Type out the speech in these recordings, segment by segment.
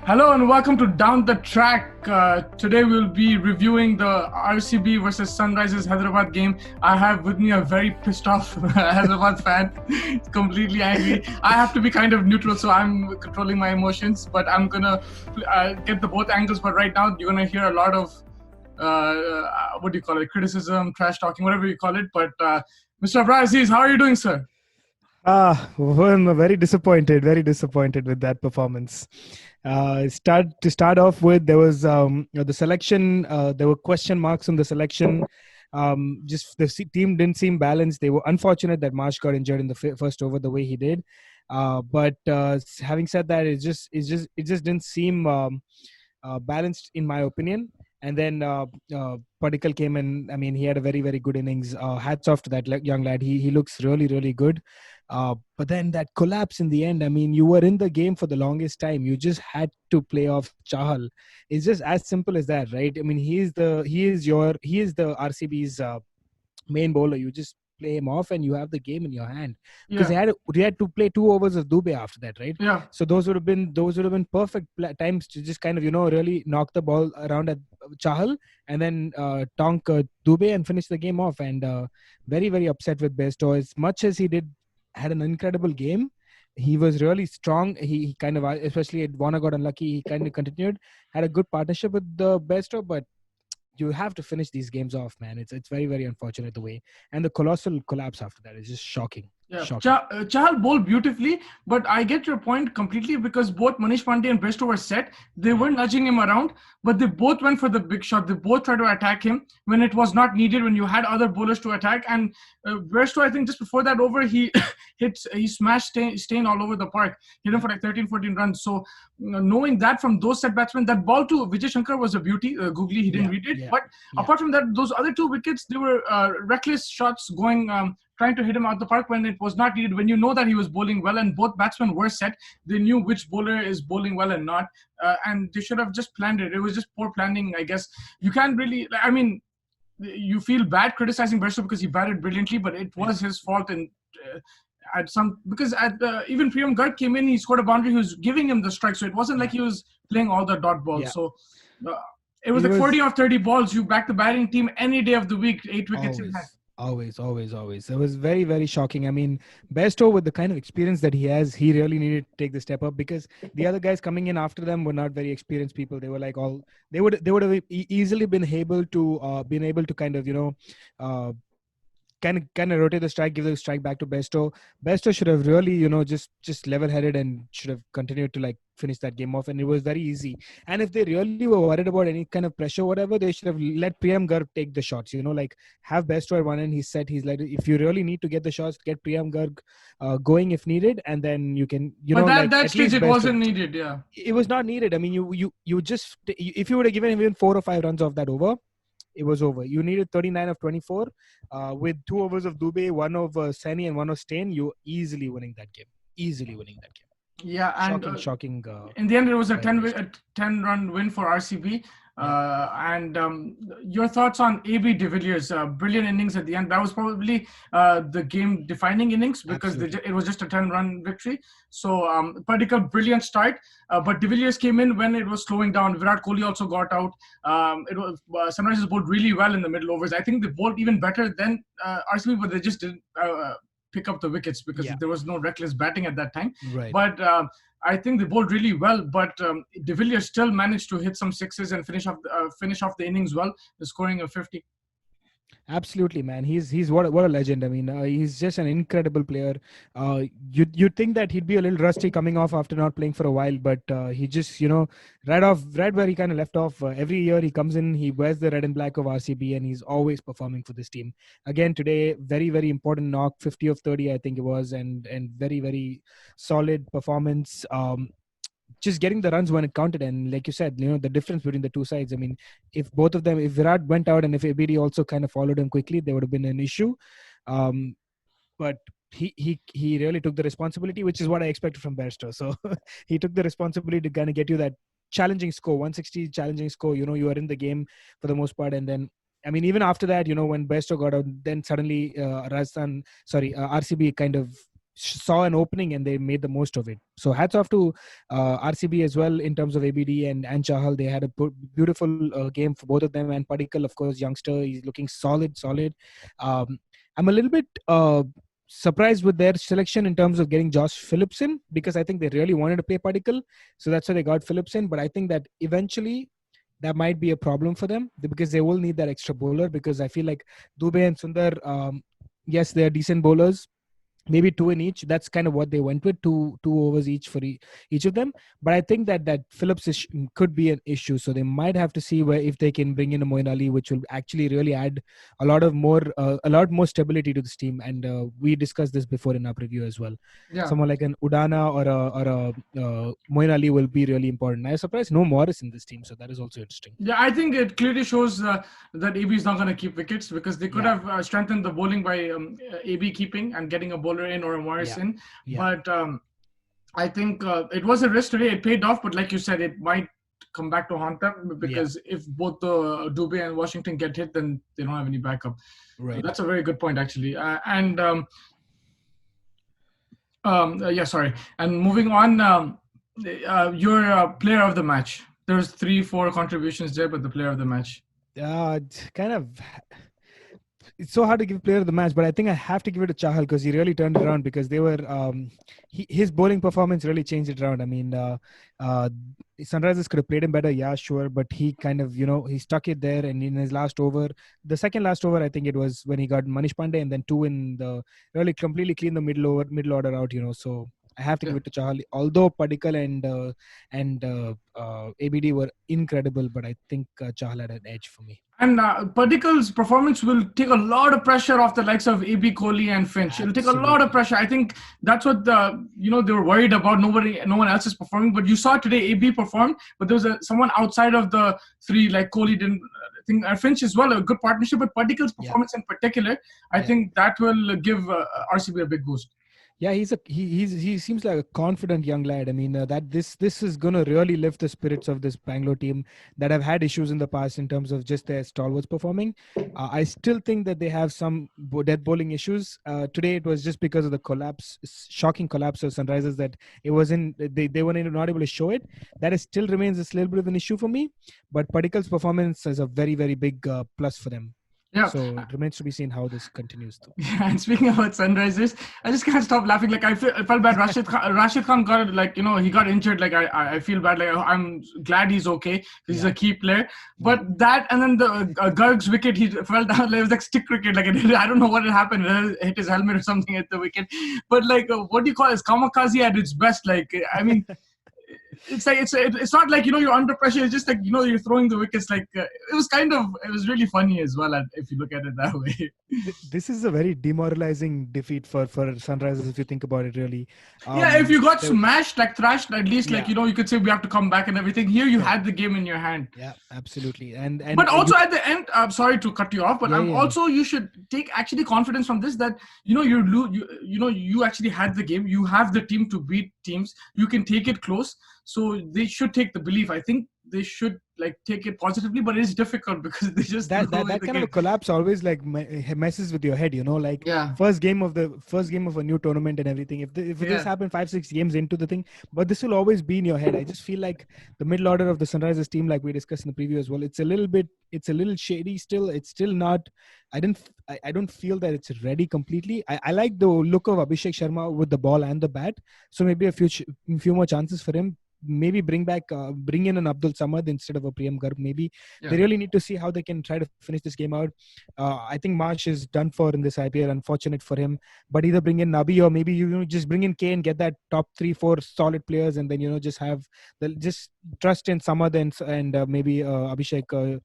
Hello and welcome to Down the Track. Today we'll be reviewing the RCB versus Sunrisers Hyderabad game. I have with me a very pissed off Hyderabad fan, completely angry. I have to be kind of neutral, so I'm controlling my emotions, but I'm gonna get the both angles. But right now, you're gonna hear a lot of what do you call it? Criticism, trash talking, whatever you call it. But Mr. Aziz, how are you doing, sir? Well, I'm very disappointed with that performance. To start off with, there was the selection. There were question marks on the selection. Just the team didn't seem balanced. They were unfortunate that Marsh got injured in the first over the way he did. But having said that, it just didn't seem balanced in my opinion. And then Padikkal came in. I mean, he had a very, very good innings. Hats off to that young lad. He looks really, really good. But then that collapse in the end. I mean, you were in the game for the longest time. You just had to play off Chahal. It's just as simple as that, right? I mean, he is the RCB's main bowler. You just play him off and you have the game in your hand, because he had to play 2 overs of Dubey after that, right? Yeah. So those would have been perfect times to just kind of really knock the ball around at Chahal and then tonk Dubey and finish the game off. And very, very upset with Bairstow. As much as he had an incredible game, he was really strong. He kind of, especially at Warner, got unlucky. He kind of continued, had a good partnership with the Bairstow, but you have to finish these games off, man. It's very, very unfortunate the way, and the colossal collapse after that is just shocking. Yeah, Shocking. Chahal bowled beautifully, but I get your point completely, because both Manish Pandey and Bairstow were set. They were nudging him around, but they both went for the big shot. They both tried to attack him when it was not needed, when you had other bowlers to attack. And Bairstow, I think just before that over, he smashed Stain all over the park, hit him for like 13, 14 runs. So knowing that from those set batsmen, that ball to Vijay Shankar was a beauty. Googly, he didn't read it. But apart from that, those other 2 wickets, they were reckless shots going, trying to hit him out the park when it was not needed. When you know that he was bowling well and both batsmen were set, they knew which bowler is bowling well and not. And they should have just planned it. It was just poor planning, I guess. You can't really, I mean, you feel bad criticizing Bairstow because he batted brilliantly, but it was his fault. And because even Priyam Garg came in, he scored a boundary, he was giving him the strike. So it wasn't like he was playing all the dot balls. So it was like 40 or 30 balls. You back the batting team any day of the week, 8 wickets in hand. Always. It was very, very shocking. I mean, Bairstow, with the kind of experience that he has, he really needed to take the step up, because the other guys coming in after them were not very experienced people. They were like they would have easily been able to kind of kind of rotate the strike, give the strike back to Bairstow. Bairstow should have really, just level-headed and should have continued to like finish that game off. And it was very easy. And if they really were worried about any kind of pressure, whatever, they should have let Priyam Garg take the shots. Like have Bairstow at one end. He's like, if you really need to get the shots, get Priyam Garg going if needed, and then you can, But that stage it wasn't needed. Yeah, it was not needed. I mean, you just, if you would have given him even 4 or 5 runs off that over, it was over. You needed 39 of 24 with 2 overs of Dubey, 1 of Saini and 1 of Stain. You easily winning that game. Yeah, and shocking. In the end, it was a 10-run win for RCB. And your thoughts on AB de Villiers' brilliant innings at the end? That was probably the game-defining innings, because it was just a 10-run victory. So Padikkal, brilliant start, but de Villiers came in when it was slowing down. Virat Kohli also got out. It was Sunrisers bowled really well in the middle overs. I think they bowled even better than RCB, but they just didn't pick up the wickets because there was no reckless batting at that time. Right. But I think they bowled really well, but de Villiers still managed to hit some sixes and finish off the innings well, scoring a 50. Absolutely, man. He's what a legend. I mean, he's just an incredible player. You'd think that he'd be a little rusty coming off after not playing for a while, but he just, right where he kind of left off. Every year he comes in, he wears the red and black of RCB, and he's always performing for this team. Again today, very, very important knock, 50 of 30, I think it was, and very, very solid performance. Just getting the runs when it counted. And like you said, the difference between the two sides. I mean, if Virat went out and if ABD also kind of followed him quickly, there would have been an issue. But he really took the responsibility, which is what I expected from Bairstow. So he took the responsibility to kind of get you that challenging score, 160 challenging score. You are in the game for the most part. And then, I mean, even after that, when Bairstow got out, then suddenly RCB kind of saw an opening and they made the most of it. So hats off to RCB as well in terms of ABD and Chahal. They had a beautiful game for both of them. And Padikkal, of course, youngster, he's looking solid. Um, I'm a little bit surprised with their selection in terms of getting Josh Phillips in, because I think they really wanted to play Padikkal. So that's why they got Phillips in. But I think that eventually that might be a problem for them, because they will need that extra bowler, because I feel like Dubey and Sundar, yes, they're decent bowlers, maybe two in each. That's kind of what they went with, two overs each for each of them. But I think that Phillips could be an issue, so they might have to see where if they can bring in a Moeen Ali, which will actually really add a lot more stability to this team. And we discussed this before in our preview as well. Yeah. Someone like an Udana or a Moeen Ali will be really important. I'm surprised no Morris in this team, so that is also interesting. Yeah, I think it clearly shows that AB is not going to keep wickets, because they could have strengthened the bowling by AB keeping and getting a bowler in or a Morris in. But I think it was a risk today. It paid off, but like you said, it might come back to haunt them, because if both the Dubey and Washington get hit, then they don't have any backup. Right. That's a very good point, actually. And moving on, your player of the match. There's 3-4 contributions there, but the player of the match. It's so hard to give player of the match, but I think I have to give it to Chahal, because he really turned it around, because they were his bowling performance really changed it around. I mean, Sunrisers could have played him better, yeah, sure, but he kind of, he stuck it there. And in his last over, the second last over, I think it was when he got Manish Pandey, and then two in the really completely clean the middle order out, so I have to give it to Chahal. Although Padikkal and ABD were incredible, but I think Chahal had an edge for me. And Padikkal's performance will take a lot of pressure off the likes of AB, Kohli, and Finch. It'll take a lot of pressure. I think that's what they were worried about. No one else is performing. But you saw today AB performed, but there was someone outside of the three, like Kohli didn't. I think Finch as well, a good partnership. But Padikkal's performance in particular, I think that will give RCB a big boost. Yeah, he seems like a confident young lad. I mean, that this is gonna really lift the spirits of this Bangalore team that have had issues in the past in terms of just their stalwarts performing. I still think that they have some death bowling issues. Today it was just because of the shocking collapse of Sunrisers, that it wasn't they were not able to show it. That still remains a little bit of an issue for me. But Padikkal's performance is a very, very big plus for them. Yeah. So it remains to be seen how this continues, though. Yeah, and speaking about Sunrisers, I just can't stop laughing. Like I felt bad. Rashid Khan got he got injured. Like I feel bad. Like I'm glad he's okay. He's a key player. But that, and then the Garg's wicket, he fell down. Like, it was like stick cricket. Like I don't know what had happened. It hit his helmet or something at the wicket. But like what do you call it? It's kamikaze at its best. Like I mean. It's like it's not like you're under pressure. It's just like you're throwing the wickets. Like it was really funny as well, if you look at it that way. This is a very demoralizing defeat for Sunrisers, if you think about it, really. If you got smashed, like thrashed, at least you could say we have to come back and everything. Here you had the game in your hand. Yeah, absolutely. And but also at the end, I'm sorry to cut you off, but also you should take actually confidence from this, that you actually had the game. You have the team to beat teams. You can take it close. So they should take the belief. I think they should take it positively, but it's difficult because they just that kind of a collapse always messes with your head. First game of a new tournament and everything. If this happened 5-6 games into the thing, but this will always be in your head. I just feel like the middle order of the Sunrisers team, like we discussed in the preview as well, it's a little shady still. It's still not. I don't feel that it's ready completely. I like the look of Abhishek Sharma with the ball and the bat. So maybe a few more chances for him. Maybe bring in an Abdul Samad instead of a Priyam Garg. Maybe they really need to see how they can try to finish this game out. I think Marsh is done for in this IPL. Unfortunate for him. But either bring in Nabi, or maybe just bring in K and get that top 3-4 solid players, and then just have just trust in Samad and maybe Abhishek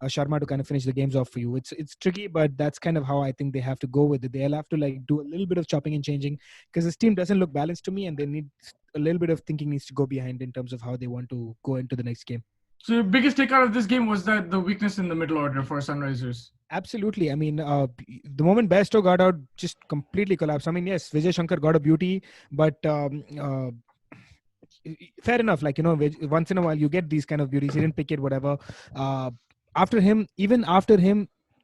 Sharma to kind of finish the games off for you. It's tricky, but that's kind of how I think they have to go with it. They'll have to do a little bit of chopping and changing, because this team doesn't look balanced to me, and they need a little bit of thinking needs to go behind in terms of how they want to go into the next game. So your biggest take out of this game was that the weakness in the middle order for Sunrisers. Absolutely. I mean, the moment Bairstow got out, just completely collapsed. I mean, yes, Vijay Shankar got a beauty, but fair enough. Once in a while you get these kind of beauties. He didn't pick it, whatever. After him,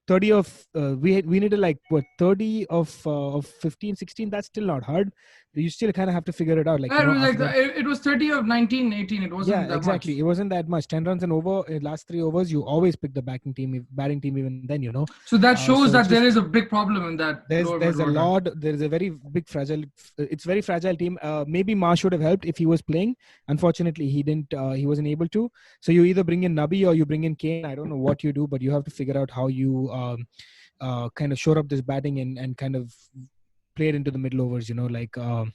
30 of we needed like what 30 of 15, 16. That's still not hard. You still kind of have to figure it out, like, It was like after that. it was 30 of 19, 18. It Yeah, wasn't that exactly. much. It wasn't that much. 10 runs and over in last 3 overs. You always pick the batting team even then. So that shows So it's that there just is a big problem in that lower there's middle a order. lot. There is a very big fragile. It's very fragile team. Maybe Ma should have helped if he was playing. Unfortunately, he didn't. He wasn't able to. So you either bring in Nabi or you bring in Kane. I don't know what you do, but you have to figure out how you kind of shore up this batting and kind of play it into the middle overs. Like. Uh,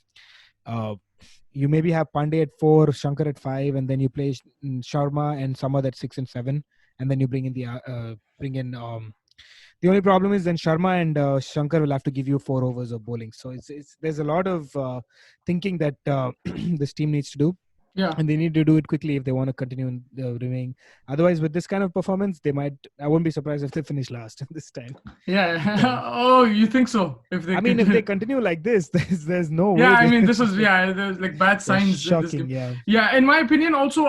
you maybe have Pandey at 4, Shankar at 5, and then you play Sharma and Samad at 6 and 7, and then you bring in the only problem is then Sharma and Shankar will have to give you 4 overs of bowling. So it's there's a lot of thinking that this team needs to do. Yeah. And they need to do it quickly if they want to continue in the remaining. Otherwise, with this kind of performance, they might. I won't be surprised if they finish last this time. Yeah. Oh, you think so? If they I mean, if they continue. continue like this, there's no Yeah, way. I mean, this was there's like bad They're signs in this shocking. game. Yeah. Yeah, in my opinion, also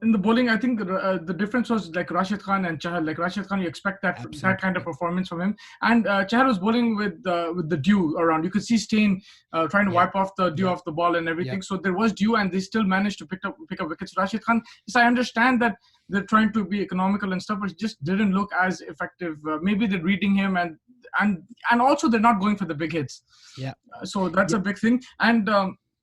in the bowling, I think the difference was like Rashid Khan and Chahal. Like Rashid Khan, you expect that kind of Absolutely. performance from him, and Chahal was bowling with the dew around. You could see Stain trying to Yeah. wipe off the dew Yeah. off the ball and Yeah. everything. So there was dew, and they still managed to pick up wickets. Rashid Khan, yes, I understand that they're trying to be economical and stuff, but it just didn't look as effective. Maybe they're reading him and also they're not going for the big hits. Yeah. So that's Yeah. a big thing. And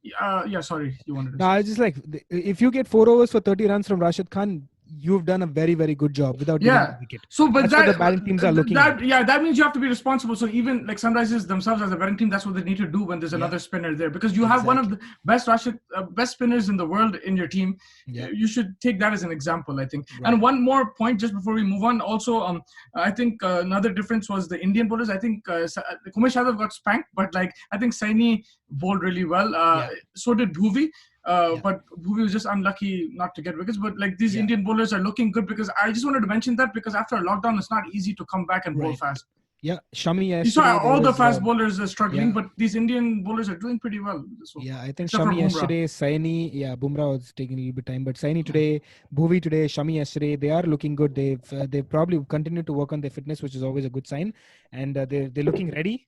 yeah, sorry, you wanted to No, say. I was just like, if you get 4 overs for 30 runs from Rashid Khan, you've done a very, very good job without giving up Yeah. a wicket. So, but That's what the batting teams are looking at. that means you have to be responsible. So even like Sunrisers themselves as a betting team, that's what they need to do when there's Yeah. another spinner there, because you have one of the best spinners in the world in your team. Yeah. You should take that as an example, I think. Right. And one more point just before we move on. Also, I think another difference was the Indian bowlers. I think Umesh Yadav got spanked, but like I think Saini bowled really well. Yeah. So did Bhuvi. Yeah. But Bhuvi was just unlucky not to get wickets. But like these Yeah. Indian bowlers are looking good, because I just wanted to mention that because after a lockdown, it's not easy to come back and bowl Right. fast. Yeah. Shami You saw yesterday. all the fast bowlers are struggling, yeah. but these Indian bowlers are doing pretty well. So, Yeah, I think except for Shami Bumrah. yesterday, Saini, Bumrah was taking a little bit time, but Saini today, Bhuvi today, Shami yesterday, they are looking good. They've probably continued to work on their fitness, which is always a good sign, and they're looking ready.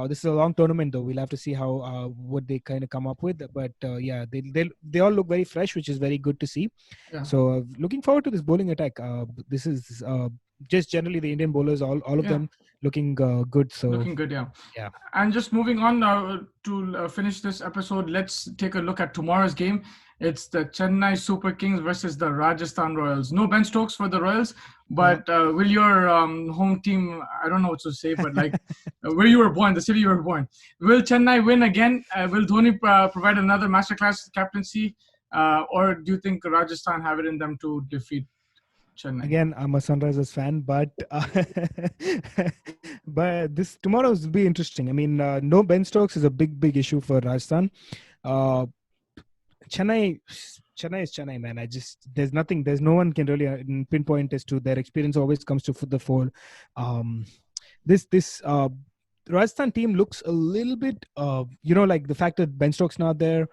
This is a long tournament, though. We'll have to see how what they kind of come up with. But yeah, they all look very fresh, which is very good to see. Yeah. So looking forward to this bowling attack. This is just generally the Indian bowlers, all of them looking good. So looking good, yeah. Yeah. And just moving on to finish this episode, let's take a look at tomorrow's game. It's the Chennai Super Kings versus the Rajasthan Royals. No Ben Stokes for the Royals, but will your home team, I don't know what to say, but like where you were born, the city you were born, will Chennai win again? Will Dhoni provide another masterclass captaincy? Or do you think Rajasthan have it in them to defeat Chennai? Again, I'm a Sunrisers fan, but this tomorrow will be interesting. I mean, no Ben Stokes is a big issue for Rajasthan. Chennai is Chennai, man. There's no one can really pinpoint as to their experience. Always comes to the fore. This Rajasthan team looks a little bit, like the fact that Ben Stokes not there.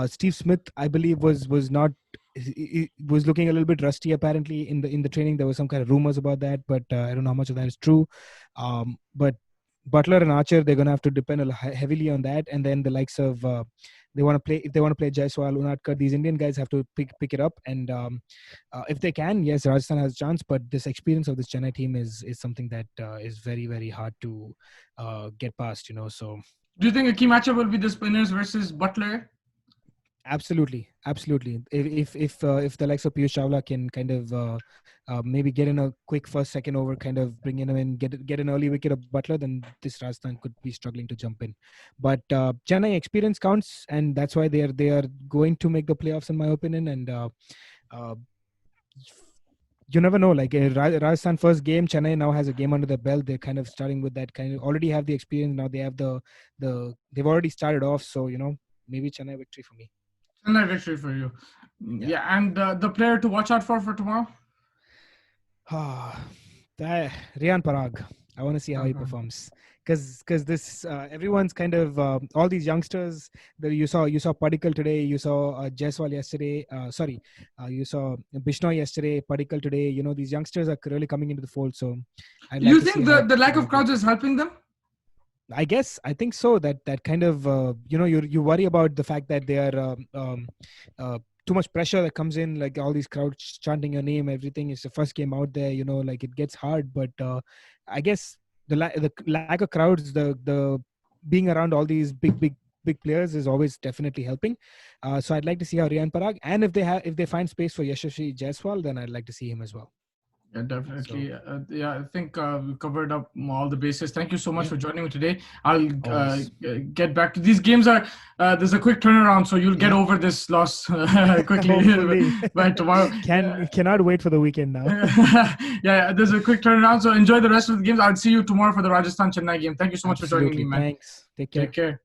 Steve Smith, I believe, was not. He was looking a little bit rusty apparently in the training. There was some kind of rumors about that, but I don't know how much of that is true. But Butler and Archer, they're going to have to depend heavily on that, and then the likes of if they want to play Jaiswal, Unadkar, these Indian guys have to pick it up, and if they can, yes, Rajasthan has a chance. But this experience of this Chennai team is something that is very, very hard to get past. So do you think a key matchup will be the spinners versus Butler? Absolutely. If the likes of Piyush Chawla can kind of maybe get in a quick first, second over, kind of bring him in, get an early wicket of Butler, then this Rajasthan could be struggling to jump in. But Chennai experience counts, and that's why they are going to make the playoffs, in my opinion. And you never know. Like Rajasthan first game, Chennai now has a game under their belt. They're kind of starting with that kind of already have the experience. Now they have they've already started off. So maybe Chennai victory for me. Chennai victory for you. Yeah, and the player to watch out for tomorrow? Riyan Parag. I want to see how he performs. because this everyone's kind of all these youngsters that you saw Padikkal today, you saw Jaiswal yesterday, you saw Bishnoi yesterday, Padikkal today. These youngsters are really coming into the fold, so I'd like You to see think how the lack of everyone crowds goes. is helping them? I think so. That kind of you worry about the fact that they are uh, too much pressure that comes in, like all these crowds chanting your name. Everything is the first game out there. Like it gets hard. But I guess the lack of crowds, the being around all these big players is always definitely helping. So I'd like to see how Riyan Parag, and if they find space for Yashasvi Jaiswal, then I'd like to see him as well. Yeah, So definitely. Yeah, I think we covered up all the bases. Thank you so much yeah, for joining me today. I'll always. get back to these games. There's a quick turnaround, so you'll get Yeah. over this loss quickly Hopefully. by tomorrow. Cannot wait for the weekend now. Yeah, there's a quick turnaround, so enjoy the rest of the games. I'll see you tomorrow for the Rajasthan Chennai game. Thank you so much for joining me, Absolutely. man. Thanks. Take Take care. care.